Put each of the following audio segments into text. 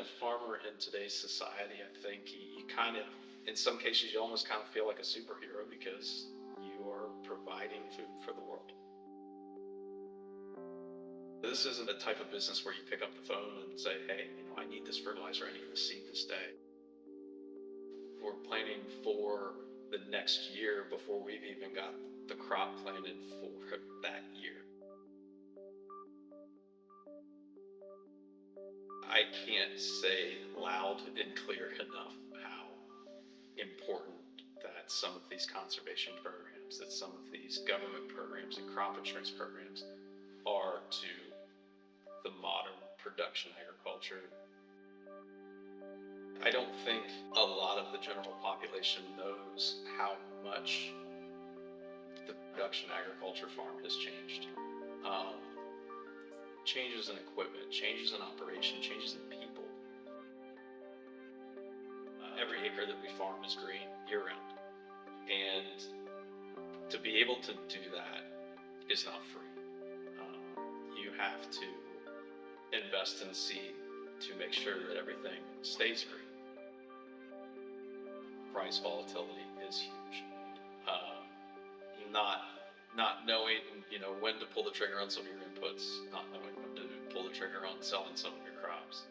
a farmer in today's society, I think you kind of, in some cases, you almost kind of feel like a superhero because you are providing food for the world. This isn't a type of business where you pick up the phone and say, hey, I need this fertilizer, I need this seed this day. We're planning for the next year before we've even got the crop planted for that year. I can't say loud and clear enough how important that some of these conservation programs, that some of these government programs and crop insurance programs are to the modern production agriculture. I don't think a lot of the general population knows how much the production agriculture farm has changed. Changes in equipment, changes in operation, changes in people. Every acre that we farm is green year-round. And to be able to do that is not free. You have to invest in seed to make sure that everything stays green. Price volatility is huge. Not knowing, when to pull the trigger on some of your inputs, not knowing when to pull the trigger on selling some of your crops.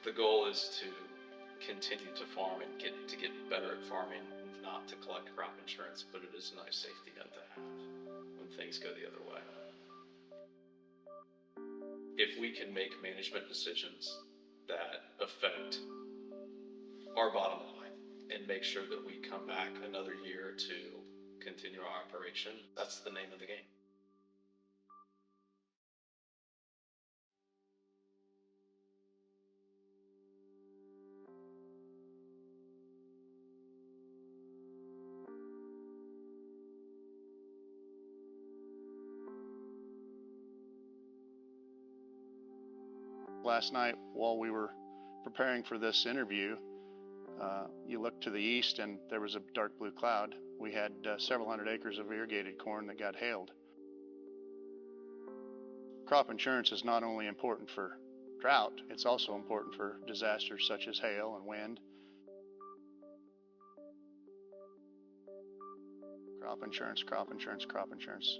The goal is to continue to farm and get better at farming, not to collect crop insurance, but it is a nice safety net to have when things go the other way. If we can make management decisions that affect our bottom line and make sure that we come back another year to continue our operation, that's the name of the game. Last night, while we were preparing for this interview, you looked to the east and there was a dark blue cloud. We had several hundred acres of irrigated corn that got hailed. Crop insurance is not only important for drought, it's also important for disasters such as hail and wind. Crop insurance, crop insurance, crop insurance.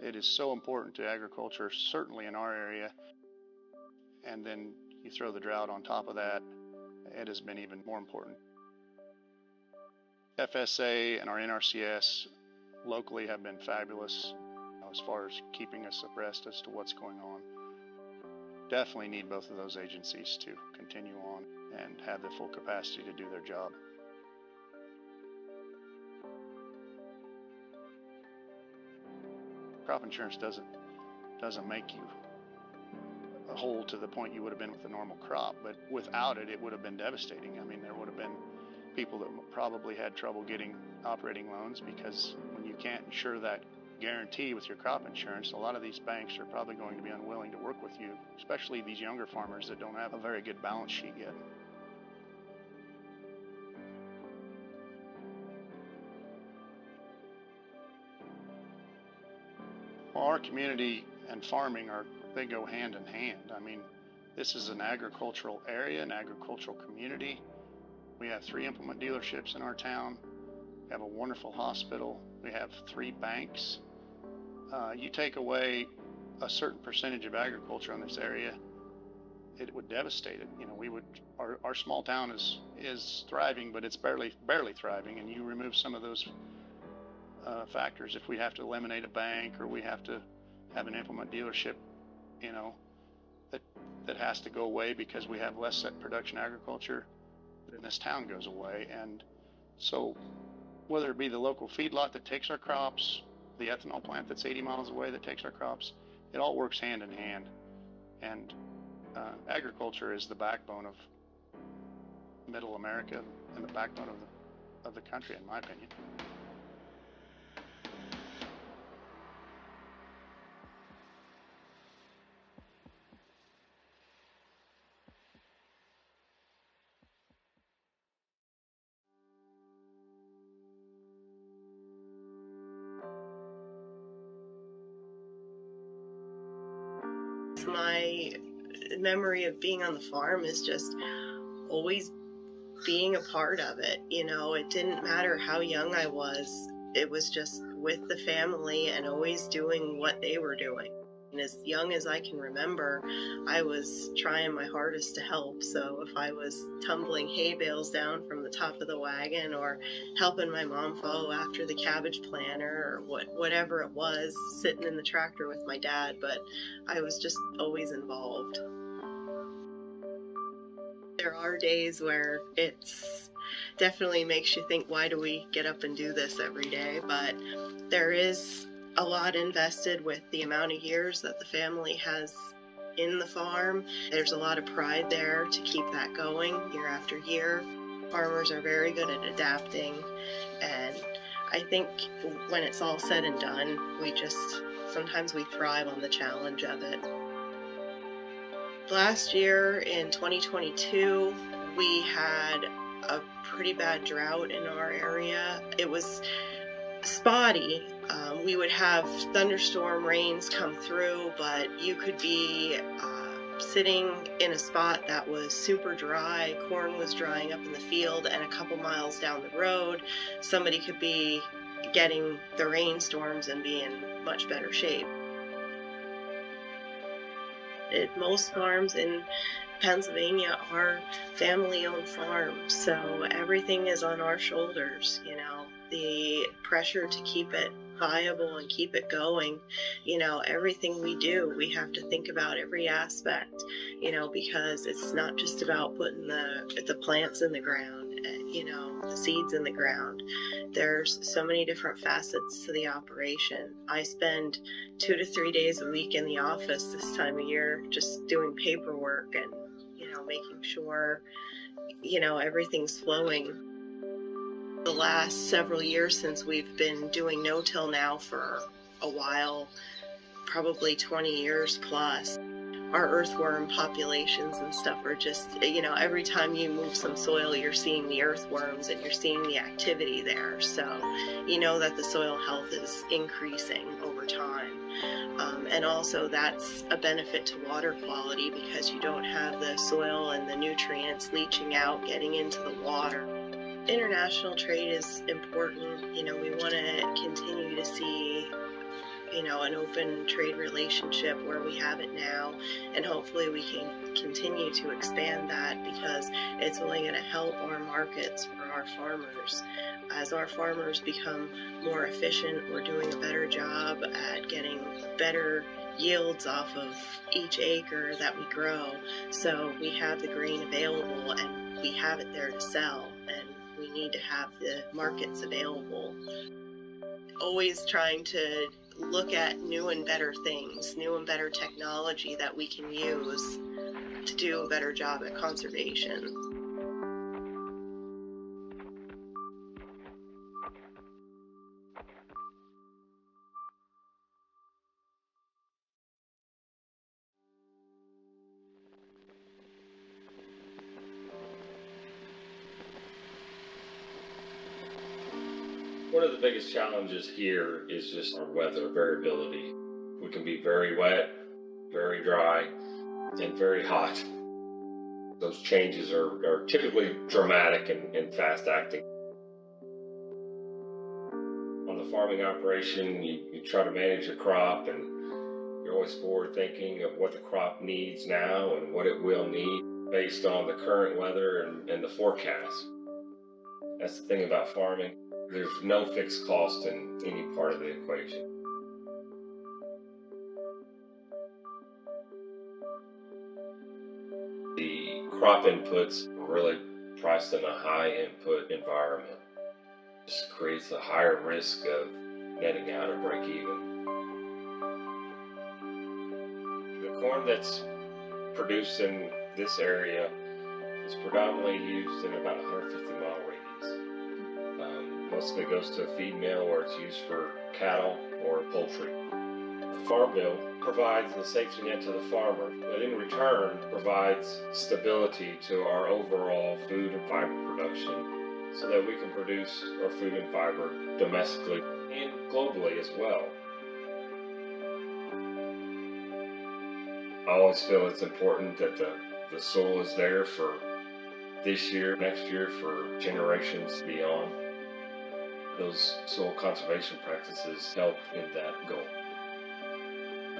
It is so important to agriculture, certainly in our area. And then you throw the drought on top of that, it has been even more important. FSA and our NRCS locally have been fabulous as far as keeping us abreast as to what's going on. Definitely need both of those agencies to continue on and have the full capacity to do their job. Crop insurance doesn't make you whole to the point you would have been with a normal crop, but without it, it would have been devastating. I mean, there would have been people that probably had trouble getting operating loans because when you can't insure that guarantee with your crop insurance, a lot of these banks are probably going to be unwilling to work with you, especially these younger farmers that don't have a very good balance sheet yet. Well, our community and farming they go hand in hand. I mean, this is an agricultural area, an agricultural community. We have 3 implement dealerships in our town. We have a wonderful hospital. We have 3 banks. You take away a certain percentage of agriculture in this area, it would devastate it. Our small town is thriving, but it's barely thriving. And you remove some of those factors. If we have to eliminate a bank or we have to have an implement dealership, that has to go away because we have less set production agriculture, then this town goes away. And so whether it be the local feedlot that takes our crops, the ethanol plant that's 80 miles away that takes our crops, it all works hand in hand. And agriculture is the backbone of middle America and the backbone of the country, in my opinion. My The memory of being on the farm is just always being a part of it. It didn't matter how young I was. It was just with the family and always doing what they were doing. And as young as I can remember, I was trying my hardest to help. So if I was tumbling hay bales down from the top of the wagon, or helping my mom follow after the cabbage planter, or whatever it was, sitting in the tractor with my dad, but I was just always involved. There are days where it's definitely makes you think, why do we get up and do this every day? But there is a lot invested with the amount of years that the family has in the farm. There's a lot of pride there to keep that going year after year. Farmers are very good at adapting, and I think when it's all said and done, sometimes we thrive on the challenge of it. Last year in 2022, we had a pretty bad drought in our area. It was spotty. We would have thunderstorm rains come through, but you could be sitting in a spot that was super dry. Corn was drying up in the field, and a couple miles down the road, somebody could be getting the rainstorms and be in much better shape. Most farms in Pennsylvania are family-owned farms, so everything is on our shoulders. The pressure to keep it viable and keep it going. Everything we do, we have to think about every aspect. Because it's not just about putting the plants in the ground, the seeds in the ground. There's so many different facets to the operation. I spend 2 to 3 days a week in the office this time of year, just doing paperwork and making sure everything's flowing. The last several years, since we've been doing no-till now for a while, probably 20 years plus, our earthworm populations and stuff are just, every time you move some soil, you're seeing the earthworms and you're seeing the activity there. So that the soil health is increasing over time. And also that's a benefit to water quality, because you don't have the soil and the nutrients leaching out, getting into the water. International trade is important. We want to continue to see an open trade relationship where we have it now, and hopefully we can continue to expand that, because it's only going to help our markets for our farmers. As our farmers become more efficient, we're doing a better job at getting better yields off of each acre that we grow, so we have the grain available and we have it there to sell, and we need to have the markets available. Always trying to look at new and better things, new and better technology that we can use to do a better job at conservation. One of the biggest challenges here is just our weather variability. We can be very wet, very dry, and very hot. Those changes are typically dramatic and fast acting. On the farming operation, you try to manage your crop, and you're always forward thinking of what the crop needs now and what it will need based on the current weather and the forecast. That's the thing about farming. There's no fixed cost in any part of the equation. The crop inputs are really priced in a high input environment. It just creates a higher risk of netting out or break even. The corn that's produced in this area is predominantly used in about 150-mile radius. Most of it goes to a feed mill where it's used for cattle or poultry. The farm bill provides the safety net to the farmer, but in return provides stability to our overall food and fiber production, so that we can produce our food and fiber domestically and globally as well. I always feel it's important that the soil is there for this year, next year, for generations beyond. Those soil conservation practices help in that goal.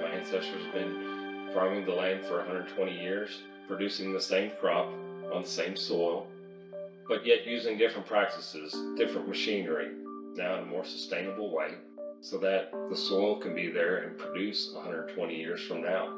My ancestors have been farming the land for 120 years, producing the same crop on the same soil, but yet using different practices, different machinery, now in a more sustainable way, so that the soil can be there and produce 120 years from now.